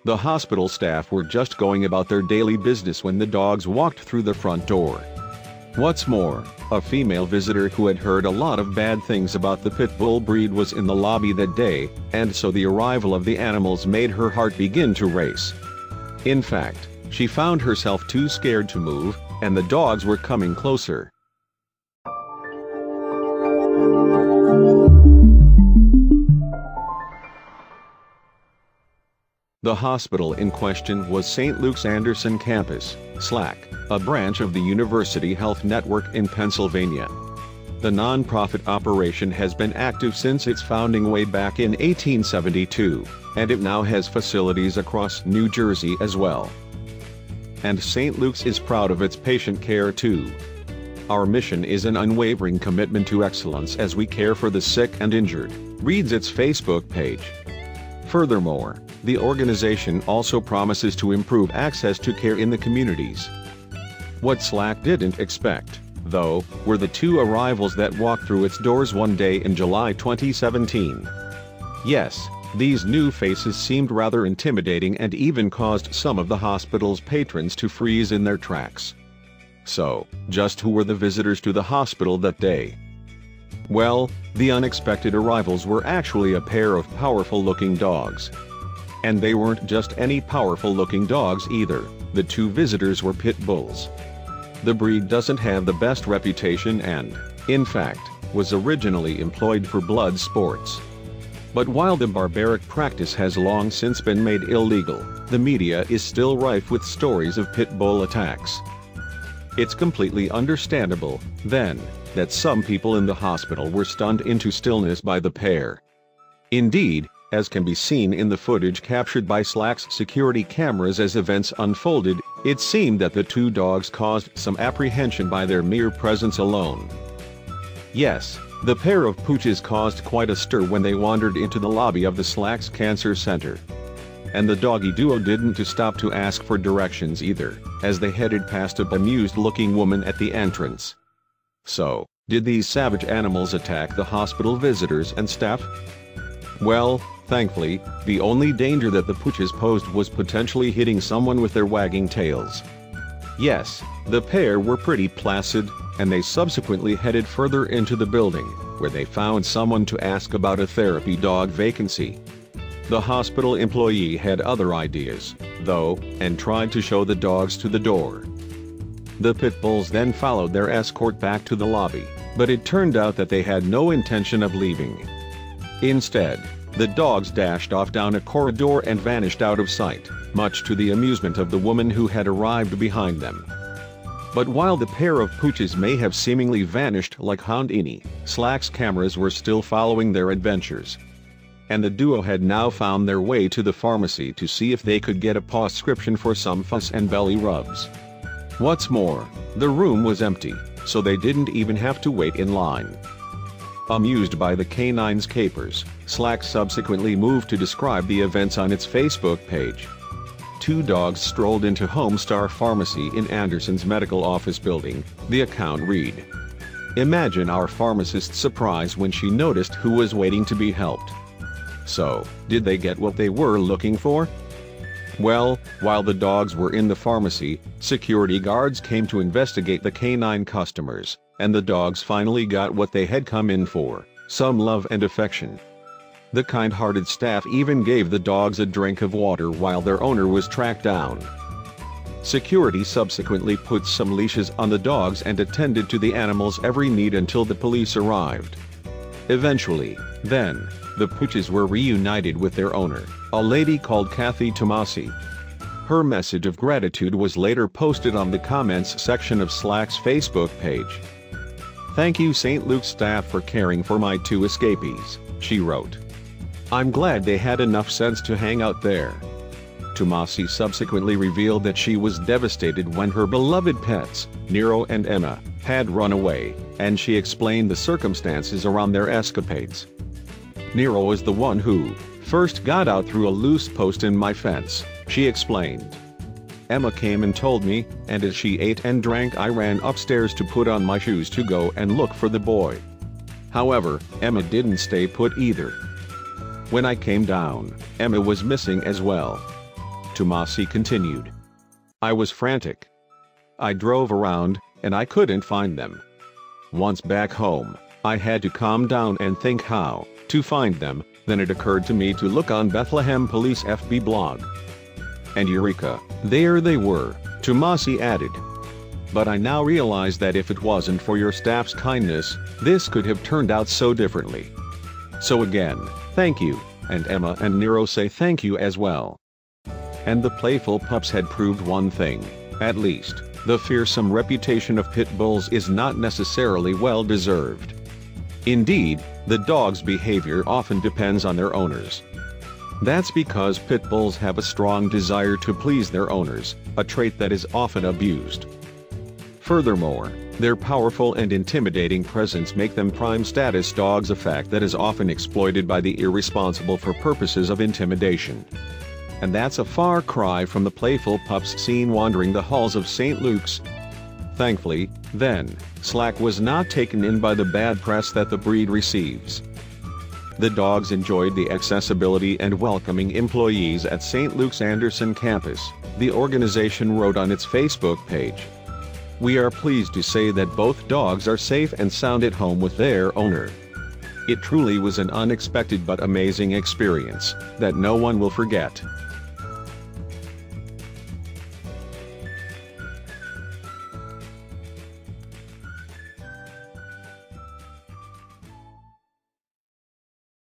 The hospital staff were just going about their daily business when the dogs walked through the front door. What's more, a female visitor who had heard a lot of bad things about the pit bull breed was in the lobby that day, and so the arrival of the animals made her heart begin to race. In fact, she found herself too scared to move, and the dogs were coming closer. The hospital in question was St. Luke's Anderson Campus, SLAC, a branch of the University Health Network in Pennsylvania. The non-profit operation has been active since its founding way back in 1872, and it now has facilities across New Jersey as well. And St. Luke's is proud of its patient care too. Our mission is an unwavering commitment to excellence as we care for the sick and injured, reads its Facebook page. Furthermore, the organization also promises to improve access to care in the communities. What SLAC didn't expect, though, were the two arrivals that walked through its doors one day in July 2017. Yes, these new faces seemed rather intimidating and even caused some of the hospital's patrons to freeze in their tracks. So, just who were the visitors to the hospital that day? Well, the unexpected arrivals were actually a pair of powerful-looking dogs. And they weren't just any powerful-looking dogs either. The two visitors were pit bulls. The breed doesn't have the best reputation and, in fact, was originally employed for blood sports. But while the barbaric practice has long since been made illegal, the media is still rife with stories of pit bull attacks. It's completely understandable, then, that some people in the hospital were stunned into stillness by the pair. Indeed, as can be seen in the footage captured by SLAC's security cameras as events unfolded, it seemed that the two dogs caused some apprehension by their mere presence alone. Yes, the pair of pooches caused quite a stir when they wandered into the lobby of the SLAC's Cancer Center. And the doggy duo didn't stop to ask for directions either, as they headed past a bemused-looking woman at the entrance. So, did these savage animals attack the hospital visitors and staff? Well, thankfully, the only danger that the pooches posed was potentially hitting someone with their wagging tails. Yes, the pair were pretty placid, and they subsequently headed further into the building, where they found someone to ask about a therapy dog vacancy. The hospital employee had other ideas, though, and tried to show the dogs to the door. The pit bulls then followed their escort back to the lobby, but it turned out that they had no intention of leaving. Instead, the dogs dashed off down a corridor and vanished out of sight, much to the amusement of the woman who had arrived behind them. But while the pair of pooches may have seemingly vanished like Houdini, SLAC's cameras were still following their adventures. And the duo had now found their way to the pharmacy to see if they could get a prescription for some fuss and belly rubs. What's more, the room was empty, so they didn't even have to wait in line. Amused by the canine's capers, SLAC subsequently moved to describe the events on its Facebook page. Two dogs strolled into Homestar Pharmacy in Anderson's medical office building, the account read. Imagine our pharmacist's surprise when she noticed who was waiting to be helped. So, did they get what they were looking for? Well, while the dogs were in the pharmacy, security guards came to investigate the canine customers, and the dogs finally got what they had come in for, some love and affection. The kind-hearted staff even gave the dogs a drink of water while their owner was tracked down. Security subsequently put some leashes on the dogs and attended to the animals' every need until the police arrived. Eventually, then, the pooches were reunited with their owner, a lady called Kathy Tomasi. Her message of gratitude was later posted on the comments section of SLAC's Facebook page. "Thank you St. Luke's staff for caring for my two escapees," she wrote. "I'm glad they had enough sense to hang out there." Tomasi subsequently revealed that she was devastated when her beloved pets, Nero and Emma, had run away, and she explained the circumstances around their escapades. "Nero is the one who first got out through a loose post in my fence," she explained. "Emma came and told me, and as she ate and drank I ran upstairs to put on my shoes to go and look for the boy. However, Emma didn't stay put either. When I came down, Emma was missing as well. Tomasi continued. I was frantic. I drove around, and I couldn't find them. Once back home, I had to calm down and think how to find them. Then it occurred to me to look on Bethlehem Police FB blog. And eureka, there they were, Tomasi added. But I now realize that if it wasn't for your staff's kindness, this could have turned out so differently. So again, thank you, and Emma and Nero say thank you as well. And the playful pups had proved one thing, at least, the fearsome reputation of pit bulls is not necessarily well deserved. Indeed, the dog's behavior often depends on their owners. That's because pit bulls have a strong desire to please their owners, a trait that is often abused. Furthermore, their powerful and intimidating presence make them prime status dogs, a fact that is often exploited by the irresponsible for purposes of intimidation. And that's a far cry from the playful pups seen wandering the halls of St. Luke's. Thankfully, then, Slack was not taken in by the bad press that the breed receives. The dogs enjoyed the accessibility and welcoming employees at St. Luke's Anderson campus, the organization wrote on its Facebook page. We are pleased to say that both dogs are safe and sound at home with their owner. It truly was an unexpected but amazing experience that no one will forget.